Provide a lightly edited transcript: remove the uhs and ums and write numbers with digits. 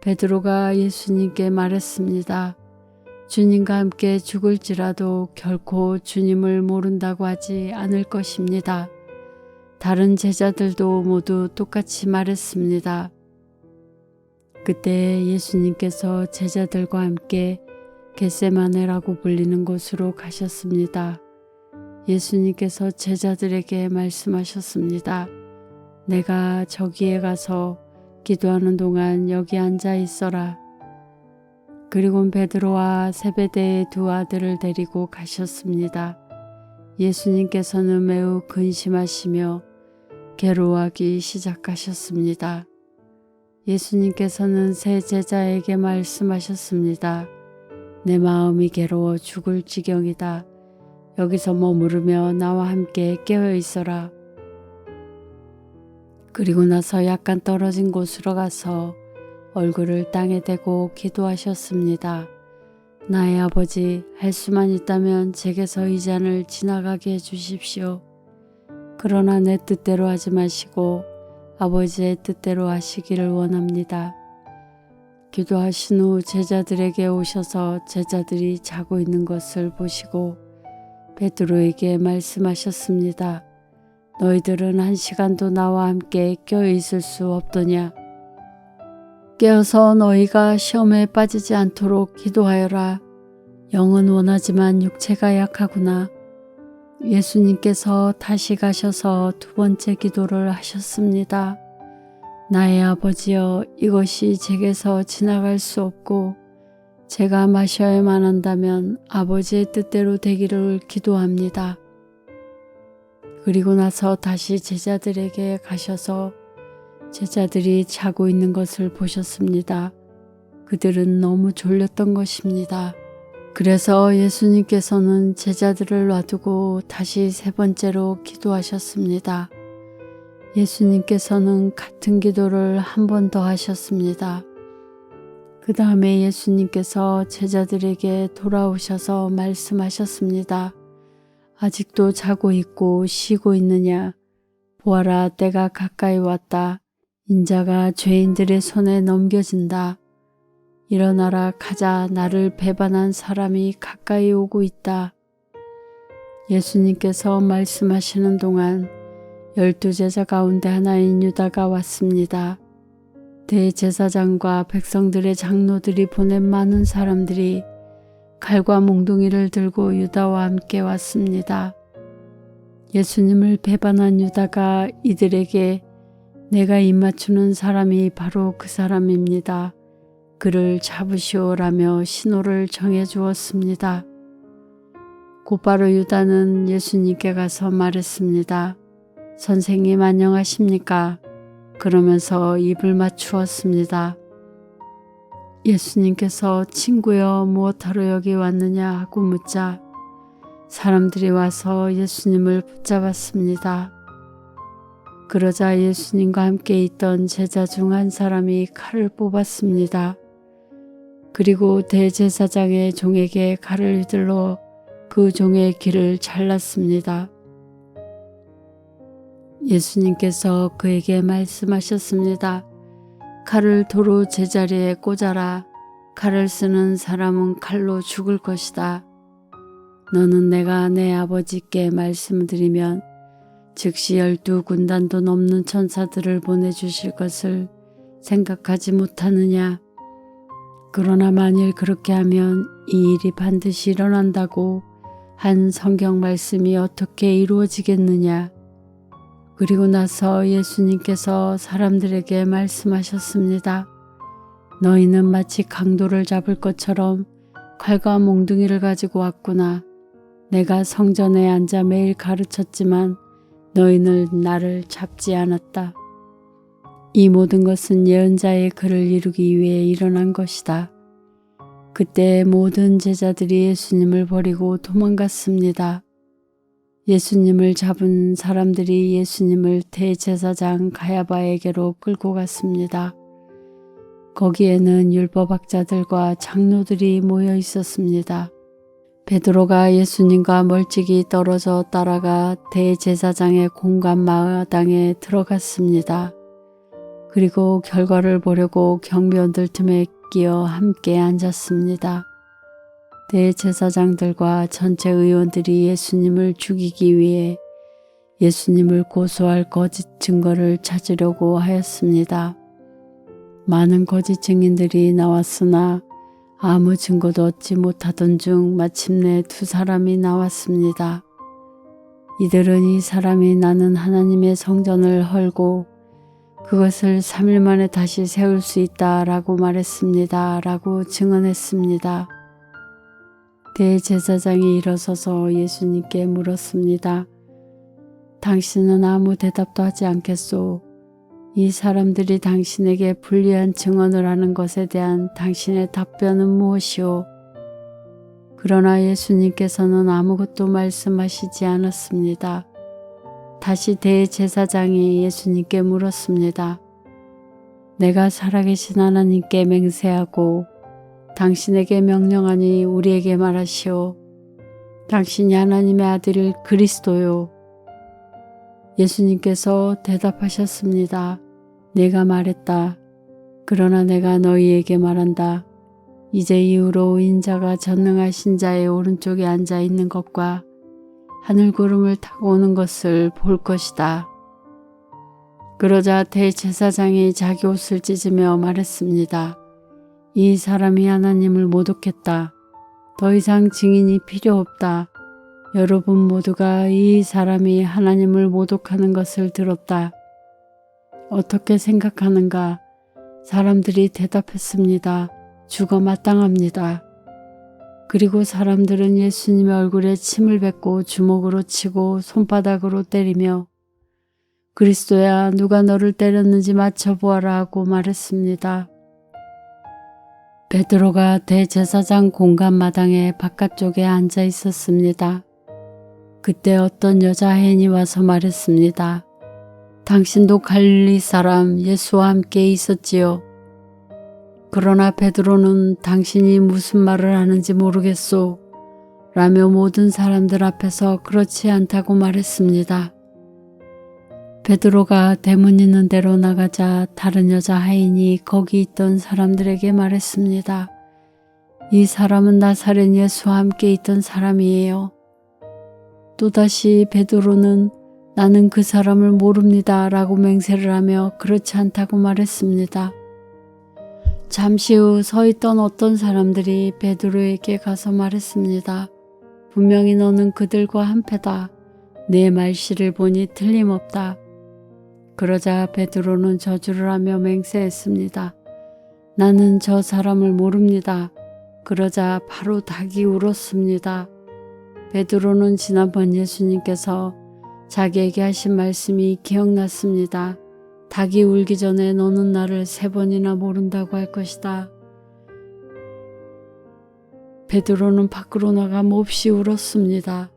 베드로가 예수님께 말했습니다. 주님과 함께 죽을지라도 결코 주님을 모른다고 하지 않을 것입니다. 다른 제자들도 모두 똑같이 말했습니다. 그때 예수님께서 제자들과 함께 겟세마네라고 불리는 곳으로 가셨습니다. 예수님께서 제자들에게 말씀하셨습니다. 내가 저기에 가서 기도하는 동안 여기 앉아 있어라. 그리고 베드로와 세베대의 두 아들을 데리고 가셨습니다. 예수님께서는 매우 근심하시며 괴로워하기 시작하셨습니다. 예수님께서는 세 제자에게 말씀하셨습니다. 내 마음이 괴로워 죽을 지경이다. 여기서 머무르며 나와 함께 깨어 있어라. 그리고 나서 약간 떨어진 곳으로 가서 얼굴을 땅에 대고 기도하셨습니다. 나의 아버지, 할 수만 있다면 제게서 이 잔을 지나가게 해주십시오. 그러나 내 뜻대로 하지 마시고 아버지의 뜻대로 하시기를 원합니다. 기도하신 후 제자들에게 오셔서 제자들이 자고 있는 것을 보시고 베드로에게 말씀하셨습니다. 너희들은 1시간도 나와 함께 껴 있을 수 없더냐? 깨어서 너희가 시험에 빠지지 않도록 기도하여라. 영은 원하지만 육체가 약하구나. 예수님께서 다시 가셔서 두 번째 기도를 하셨습니다. 나의 아버지여, 이것이 제게서 지나갈 수 없고 제가 마셔야만 한다면 아버지의 뜻대로 되기를 기도합니다. 그리고 나서 다시 제자들에게 가셔서 제자들이 자고 있는 것을 보셨습니다. 그들은 너무 졸렸던 것입니다. 그래서 예수님께서는 제자들을 놔두고 다시 세 번째로 기도하셨습니다. 예수님께서는 같은 기도를 한 번 더 하셨습니다. 그 다음에 예수님께서 제자들에게 돌아오셔서 말씀하셨습니다. 아직도 자고 있고 쉬고 있느냐? 보아라, 때가 가까이 왔다. 인자가 죄인들의 손에 넘겨진다. 일어나라, 가자. 나를 배반한 사람이 가까이 오고 있다. 예수님께서 말씀하시는 동안 12제자 가운데 하나인 유다가 왔습니다. 대제사장과 백성들의 장로들이 보낸 많은 사람들이 칼과 몽둥이를 들고 유다와 함께 왔습니다. 예수님을 배반한 유다가 이들에게 내가 입맞추는 사람이 바로 그 사람입니다. 그를 잡으시오라며 신호를 정해 주었습니다. 곧바로 유다는 예수님께 가서 말했습니다. 선생님 안녕하십니까? 그러면서 입을 맞추었습니다. 예수님께서 친구여 무엇하러 여기 왔느냐 하고 묻자 사람들이 와서 예수님을 붙잡았습니다. 그러자 예수님과 함께 있던 제자 중 한 사람이 칼을 뽑았습니다. 그리고 대제사장의 종에게 칼을 휘둘러 그 종의 귀를 잘랐습니다. 예수님께서 그에게 말씀하셨습니다. 칼을 도로 제자리에 꽂아라. 칼을 쓰는 사람은 칼로 죽을 것이다. 너는 내가 내 아버지께 말씀드리면 즉시 12군단도 넘는 천사들을 보내주실 것을 생각하지 못하느냐. 그러나 만일 그렇게 하면 이 일이 반드시 일어난다고 한 성경 말씀이 어떻게 이루어지겠느냐. 그리고 나서 예수님께서 사람들에게 말씀하셨습니다. 너희는 마치 강도를 잡을 것처럼 칼과 몽둥이를 가지고 왔구나. 내가 성전에 앉아 매일 가르쳤지만 너희는 나를 잡지 않았다. 이 모든 것은 예언자의 글을 이루기 위해 일어난 것이다. 그때 모든 제자들이 예수님을 버리고 도망갔습니다. 예수님을 잡은 사람들이 예수님을 대제사장 가야바에게로 끌고 갔습니다. 거기에는 율법학자들과 장로들이 모여 있었습니다. 베드로가 예수님과 멀찍이 떨어져 따라가 대제사장의 공간 마당에 들어갔습니다. 그리고 결과를 보려고 경비원들 틈에 끼어 함께 앉았습니다. 대제사장들과 전체 의원들이 예수님을 죽이기 위해 예수님을 고소할 거짓 증거를 찾으려고 하였습니다. 많은 거짓 증인들이 나왔으나 아무 증거도 얻지 못하던 중 마침내 두 사람이 나왔습니다. 이들은 이 사람이 나는 하나님의 성전을 헐고 그것을 3일 만에 다시 세울 수 있다라고 말했습니다. 라고 증언했습니다. 대제사장이 일어서서 예수님께 물었습니다. 당신은 아무 대답도 하지 않겠소? 이 사람들이 당신에게 불리한 증언을 하는 것에 대한 당신의 답변은 무엇이오? 그러나 예수님께서는 아무것도 말씀하시지 않았습니다. 다시 대제사장이 예수님께 물었습니다. 내가 살아계신 하나님께 맹세하고 당신에게 명령하니 우리에게 말하시오. 당신이 하나님의 아들 그리스도요. 예수님께서 대답하셨습니다. 내가 말했다. 그러나 내가 너희에게 말한다. 이제 이후로 인자가 전능하신 자의 오른쪽에 앉아 있는 것과 하늘구름을 타고 오는 것을 볼 것이다. 그러자 대제사장이 자기 옷을 찢으며 말했습니다. 이 사람이 하나님을 모독했다. 더 이상 증인이 필요 없다. 여러분 모두가 이 사람이 하나님을 모독하는 것을 들었다. 어떻게 생각하는가? 사람들이 대답했습니다. 죽어 마땅합니다. 그리고 사람들은 예수님의 얼굴에 침을 뱉고 주먹으로 치고 손바닥으로 때리며 그리스도야 누가 너를 때렸는지 맞춰보아라 하고 말했습니다. 베드로가 대제사장 공간 마당의 바깥쪽에 앉아 있었습니다. 그때 어떤 여자 해인이 와서 말했습니다. 당신도 갈릴리 사람 예수와 함께 있었지요. 그러나 베드로는 당신이 무슨 말을 하는지 모르겠소 라며 모든 사람들 앞에서 그렇지 않다고 말했습니다. 베드로가 대문 있는 데로 나가자 다른 여자 하인이 거기 있던 사람들에게 말했습니다. 이 사람은 나사렛 예수와 함께 있던 사람이에요. 또다시 베드로는 나는 그 사람을 모릅니다 라고 맹세를 하며 그렇지 않다고 말했습니다. 잠시 후 서 있던 어떤 사람들이 베드로에게 가서 말했습니다. 분명히 너는 그들과 한패다. 내 말씨를 보니 틀림없다. 그러자 베드로는 저주를 하며 맹세했습니다. 나는 저 사람을 모릅니다. 그러자 바로 닭이 울었습니다. 베드로는 지난번 예수님께서 자기에게 하신 말씀이 기억났습니다. 닭이 울기 전에 너는 나를 3번이나 모른다고 할 것이다. 베드로는 밖으로 나가 몹시 울었습니다.